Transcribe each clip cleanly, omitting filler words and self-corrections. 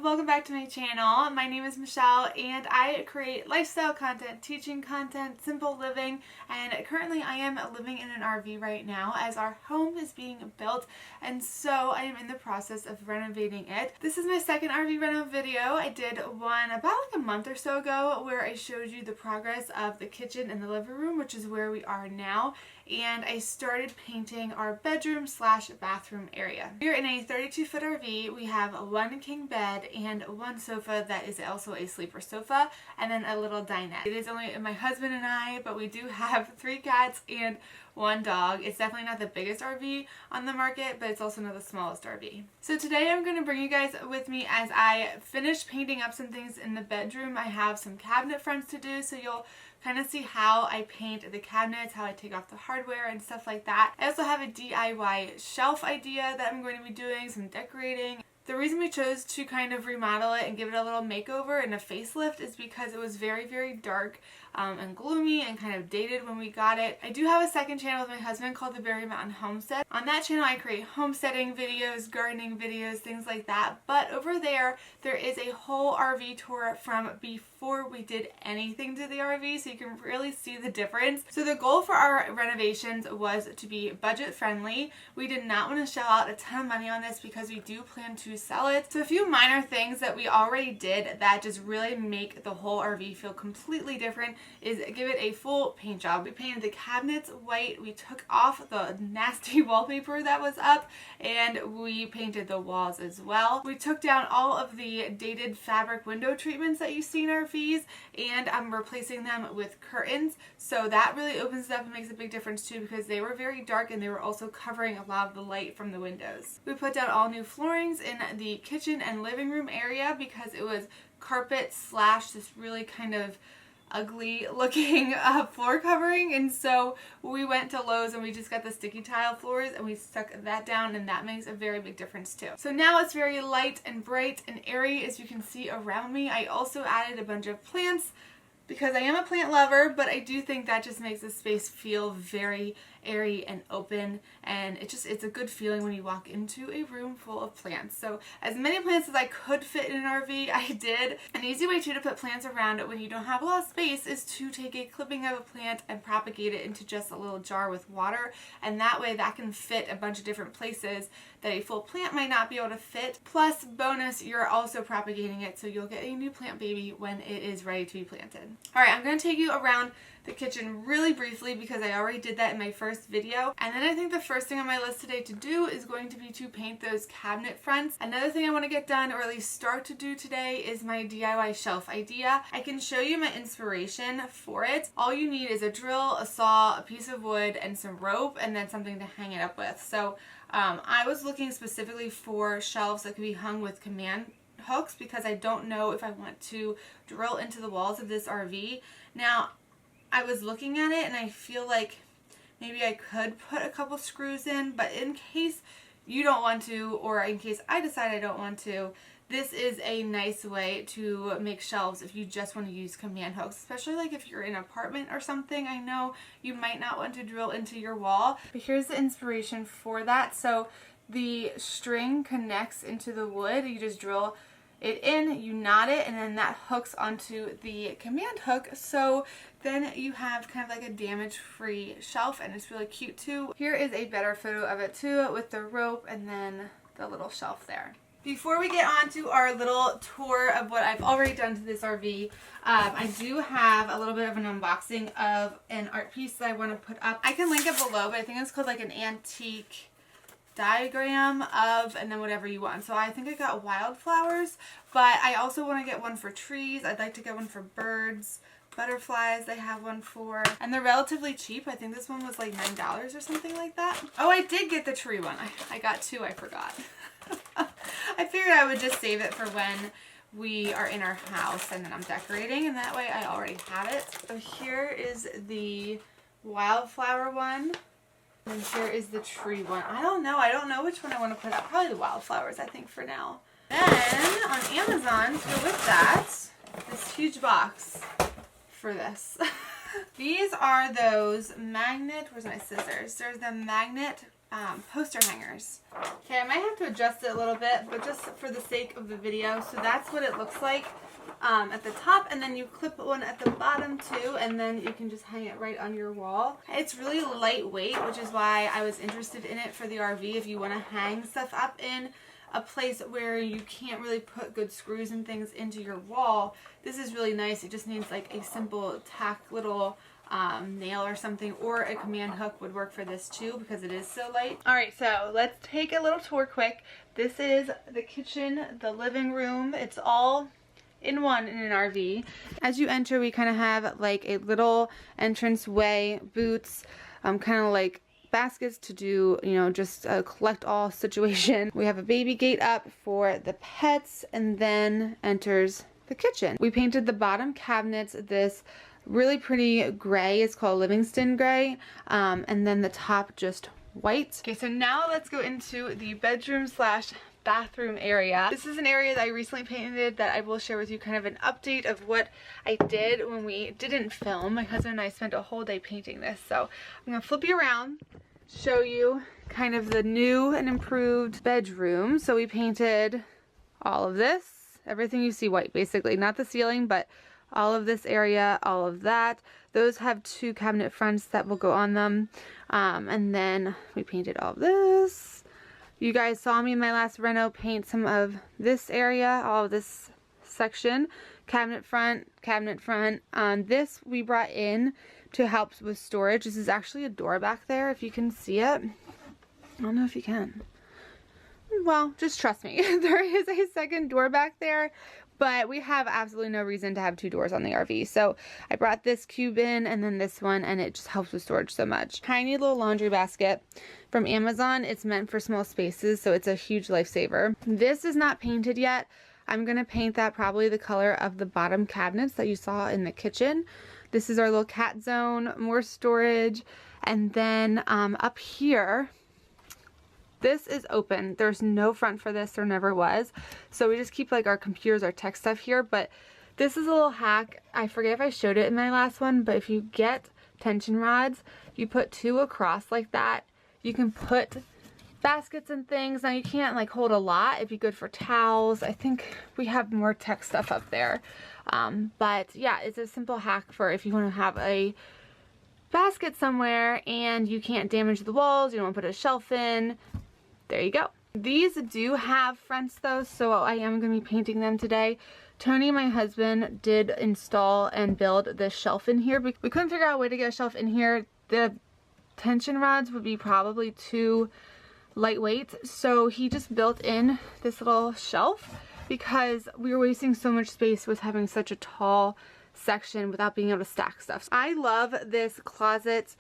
Welcome back to my channel. My name is Michelle and I create lifestyle content, teaching content, simple living, and currently I am living in an RV right now as our home is being built, and so I am in the process of renovating it. This is my second RV reno video. I did one about like a month or so ago where I showed you the progress of the kitchen and the living room, which is where we are now, and I started painting our bedroom slash bathroom area. We're in a 32-foot RV. We have one king bed and one sofa that is also a sleeper sofa, and then a little dinette. It is only my husband and I, but we do have 3 cats and 1 dog. It's definitely not the biggest RV on the market, but it's also not the smallest RV. So today I'm going to bring you guys with me as I finish painting up some things in the bedroom. I have some cabinet fronts to do, so you'll kind of see how I paint the cabinets, how I take off the hardware and stuff like that. I also have a DIY shelf idea that I'm going to be doing, some decorating. The reason we chose to kind of remodel it and give it a little makeover and a facelift is because it was very, very dark and gloomy and kind of dated when we got it. I do have a second channel with my husband called the Berry Mountain Homestead. On that channel I create homesteading videos, gardening videos, things like that. But over there is a whole RV tour from before we did anything to the RV, so you can really see the difference. So the goal for our renovations was to be budget friendly. We did not want to shell out a ton of money on this because we do plan to sell it. So a few minor things that we already did that just really make the whole RV feel completely different is give it a full paint job. We painted the cabinets white, we took off the nasty wallpaper that was up, and we painted the walls as well. We took down all of the dated fabric window treatments that you see in RVs, and I'm replacing them with curtains. So that really opens it up and makes a big difference too, because they were very dark and they were also covering a lot of the light from the windows. We put down all new floorings in the kitchen and living room area because it was carpet slash this really kind of ugly looking floor covering, and so we went to Lowe's and we just got the sticky tile floors and we stuck that down, and that makes a very big difference too. So now it's very light and bright and airy, as you can see around me. I also added a bunch of plants because I am a plant lover, but I do think that just makes the space feel very airy and open, and it's a good feeling when you walk into a room full of plants. So as many plants as I could fit in an RV, I did. An easy way too to put plants around when you don't have a lot of space is to take a clipping of a plant and propagate it into just a little jar with water, and that way that can fit a bunch of different places that a full plant might not be able to fit. Plus, bonus, you're also propagating it, so you'll get a new plant baby when it is ready to be planted. Alright, I'm going to take you around the kitchen really briefly because I already did that in my first video. And then I think the first thing on my list today to do is going to be to paint those cabinet fronts. Another thing I want to get done, or at least start to do today, is my DIY shelf idea. I can show you my inspiration for it. All you need is a drill, a saw, a piece of wood, and some rope, and then something to hang it up with. So I was looking specifically for shelves that could be hung with command hooks because I don't know if I want to drill into the walls of this RV. Now, I was looking at it and I feel like maybe I could put a couple screws in, but in case you don't want to, or in case I decide I don't want to, this is a nice way to make shelves if you just want to use command hooks, especially like if you're in an apartment or something. I know you might not want to drill into your wall, but here's the inspiration for that. So the string connects into the wood. You just drill it in, you knot it, and then that hooks onto the command hook, so then you have kind of like a damage-free shelf, and it's really cute too. Here is a better photo of it too, with the rope and then the little shelf there. Before we get on to our little tour of what I've already done to this RV, I do have a little bit of an unboxing of an art piece that I want to put up. I can link it below, but I think it's called like an antique diagram of, and then whatever you want. So I think I got wildflowers, but I also want to get one for trees. I'd like to get one for birds, butterflies. They have one for, and they're relatively cheap. I think this one was like $9 or something like that. Oh, I did get the tree one. I got 2, I forgot. I figured I would just save it for when we are in our house and then I'm decorating, and that way I already have it. So here is the wildflower one. And here is the tree one. I don't know which one I want to put up. Probably the wildflowers, I think, for now. Then on Amazon, to go with that, this huge box for this. These are those magnet, where's my scissors? There's the magnet poster hangers. Okay, I might have to adjust it a little bit, but just for the sake of the video. So that's what it looks like at the top, and then you clip one at the bottom too, and then you can just hang it right on your wall. It's really lightweight, which is why I was interested in it for the RV. If you want to hang stuff up in a place where you can't really put good screws and things into your wall, this is really nice. It just needs like a simple tack little nail or something, or a command hook would work for this too because it is so light. Alright, so let's take a little tour quick. This is the kitchen, the living room. It's all in one in an RV. As you enter, we kind of have like a little entrance way, boots, kind of like baskets to do, you know, just a collect all situation. We have a baby gate up for the pets, and then enters the kitchen. We painted the bottom cabinets this really pretty gray. It's called Livingston gray, and then the top just white. Okay, so now let's go into the bedroom slash bathroom area. This is an area that I recently painted that I will share with you kind of an update of what I did when we didn't film. My husband and I spent a whole day painting this, so I'm gonna flip you around, show you kind of the new and improved bedroom. So we painted all of this, everything you see white basically, not the ceiling, but all of this area, all of that. Those have two cabinet fronts that will go on them, and then we painted all of this. You guys saw me in my last reno paint some of this area, all of this section, cabinet front. This we brought in to help with storage. This is actually a door back there, if you can see it. I don't know if you can. Well, just trust me. There is a second door back there, but we have absolutely no reason to have two doors on the RV. So I brought this cube in, and then this one, and it just helps with storage so much. Tiny little laundry basket from Amazon. It's meant for small spaces, so it's a huge lifesaver. This is not painted yet. I'm gonna paint that probably the color of the bottom cabinets that you saw in the kitchen. This is our little cat zone, more storage, and then up here, this is open. There's no front for this, there never was. So we just keep like our computers, our tech stuff here, but this is a little hack. I forget if I showed it in my last one, but if you get tension rods, you put two across like that, you can put baskets and things. Now you can't like hold a lot. It'd be good for towels. I think we have more tech stuff up there. But yeah, it's a simple hack for if you want to have a basket somewhere and you can't damage the walls, you don't want to put a shelf in. There you go. These do have fronts though, so I am going to be painting them today. Tony, my husband, did install and build this shelf in here. We couldn't figure out a way to get a shelf in here. The tension rods would be probably too lightweight, so he just built in this little shelf because we were wasting so much space with having such a tall section without being able to stack stuff. I love this closet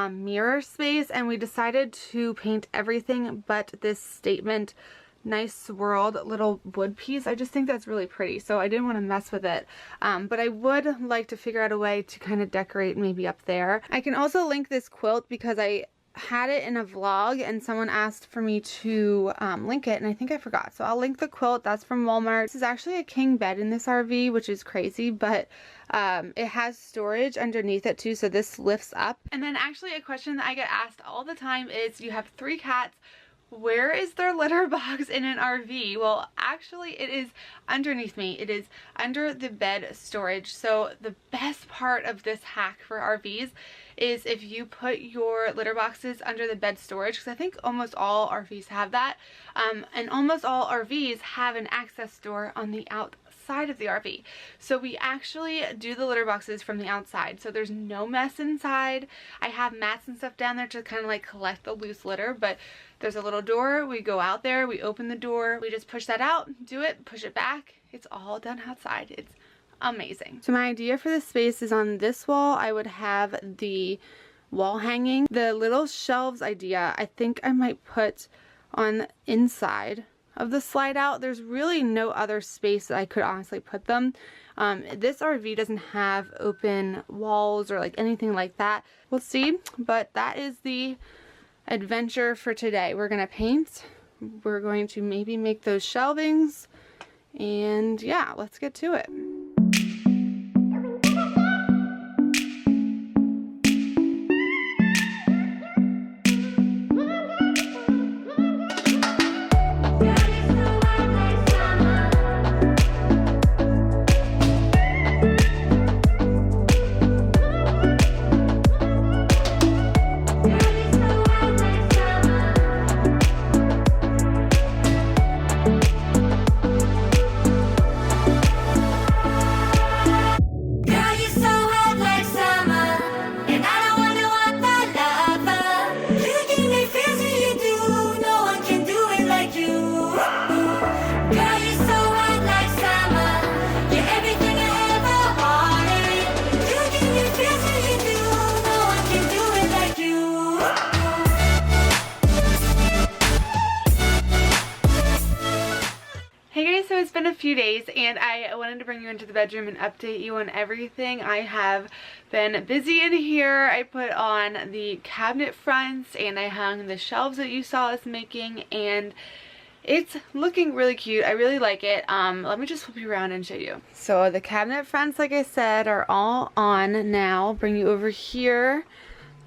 mirror space, and we decided to paint everything but this statement nice swirled little wood piece. I just think that's really pretty, so I didn't want to mess with it, but I would like to figure out a way to kind of decorate maybe up there. I can also link this quilt because I had it in a vlog and someone asked for me to link it, and I think I forgot, so I'll link the quilt. That's from Walmart. This is actually a king bed in this RV, which is crazy, but it has storage underneath it too, so this lifts up. And then actually a question that I get asked all the time is, you have 3 cats, where is their litter box in an RV? Well, actually it is underneath me. It is under the bed storage. So the best part of this hack for RVs is if you put your litter boxes under the bed storage, because I think almost all RVs have that, and almost all RVs have an access door on the outside of the RV. So we actually do the litter boxes from the outside, so there's no mess inside. I have mats and stuff down there to kind of like collect the loose litter, but there's a little door. We go out there, we open the door, we just push that out, do it, push it back. It's all done outside. It's amazing. So my idea for this space is on this wall I would have the wall hanging. The little shelves idea I think I might put on the inside of the slide out. There's really no other space that I could honestly put them. This RV doesn't have open walls or like anything like that. We'll see, but that is the adventure for today. We're gonna paint. We're going to maybe make those shelvings. And yeah, let's get to it. So it's been a few days and I wanted to bring you into the bedroom and update you on everything. I have been busy in here. I put on the cabinet fronts and I hung the shelves that you saw us making, and it's looking really cute. I really like it. Let me just flip you around and show you. So the cabinet fronts, like I said, are all on now. I'll bring you over here.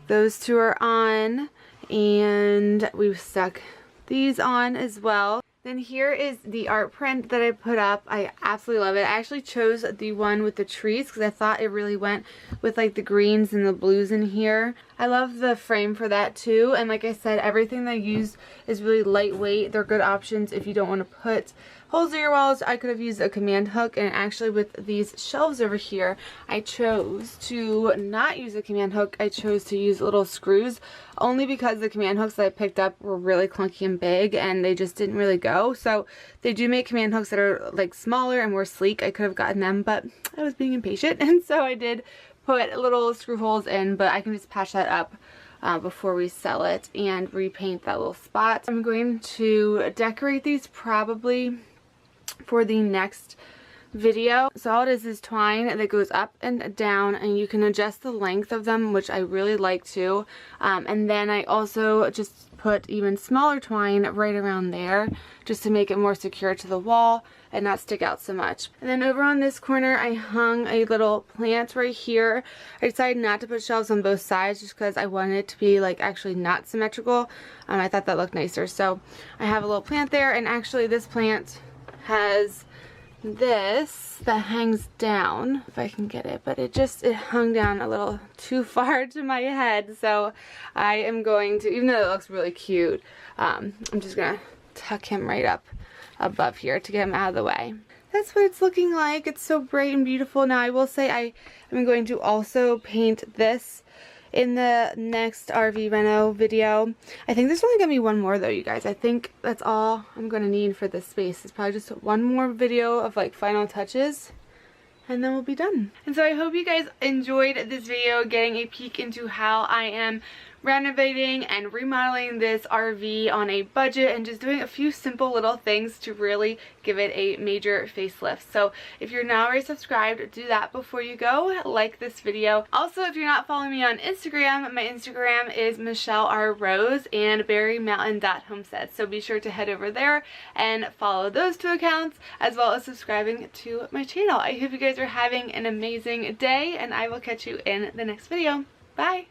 Those two are on, and we've stuck these on as well. Then here is the art print that I put up. I absolutely love it. I actually chose the one with the trees because I thought it really went with like the greens and the blues in here. I love the frame for that too. And like I said, everything that I used is really lightweight. They're good options if you don't want to put holes in your walls. I could have used a command hook, and actually with these shelves over here, I chose to not use a command hook. I chose to use little screws only because the command hooks that I picked up were really clunky and big and they just didn't really go. So they do make command hooks that are like smaller and more sleek. I could have gotten them, but I was being impatient, and so I did put little screw holes in, but I can just patch that up before we sell it and repaint that little spot. I'm going to decorate these probably for the next video. So all it is twine that goes up and down, and you can adjust the length of them, which I really like too. And then I also just put even smaller twine right around there just to make it more secure to the wall and not stick out so much. And then over on this corner, I hung a little plant right here. I decided not to put shelves on both sides just because I wanted it to be like actually not symmetrical. I thought that looked nicer. So I have a little plant there, and actually this plant has this that hangs down, if I can get it, but it hung down a little too far to my head. So I am going to, even though it looks really cute, I'm just gonna tuck him right up above here to get him out of the way. That's what it's looking like. It's so bright and beautiful. Now I will say I am going to also paint this in the next RV Reno video. I think there's only gonna be one more though, you guys. I think that's all I'm gonna need for this space. It's probably just one more video of like final touches, and then we'll be done. And so I hope you guys enjoyed this video, getting a peek into how I am renovating and remodeling this RV on a budget and just doing a few simple little things to really give it a major facelift. So if you're not already subscribed, do that before you go. Like this video. Also, if you're not following me on Instagram, my Instagram is Michele R. Rose and berrymountain.homestead. So be sure to head over there and follow those two accounts, as well as subscribing to my channel. I hope you guys are having an amazing day, and I will catch you in the next video. Bye!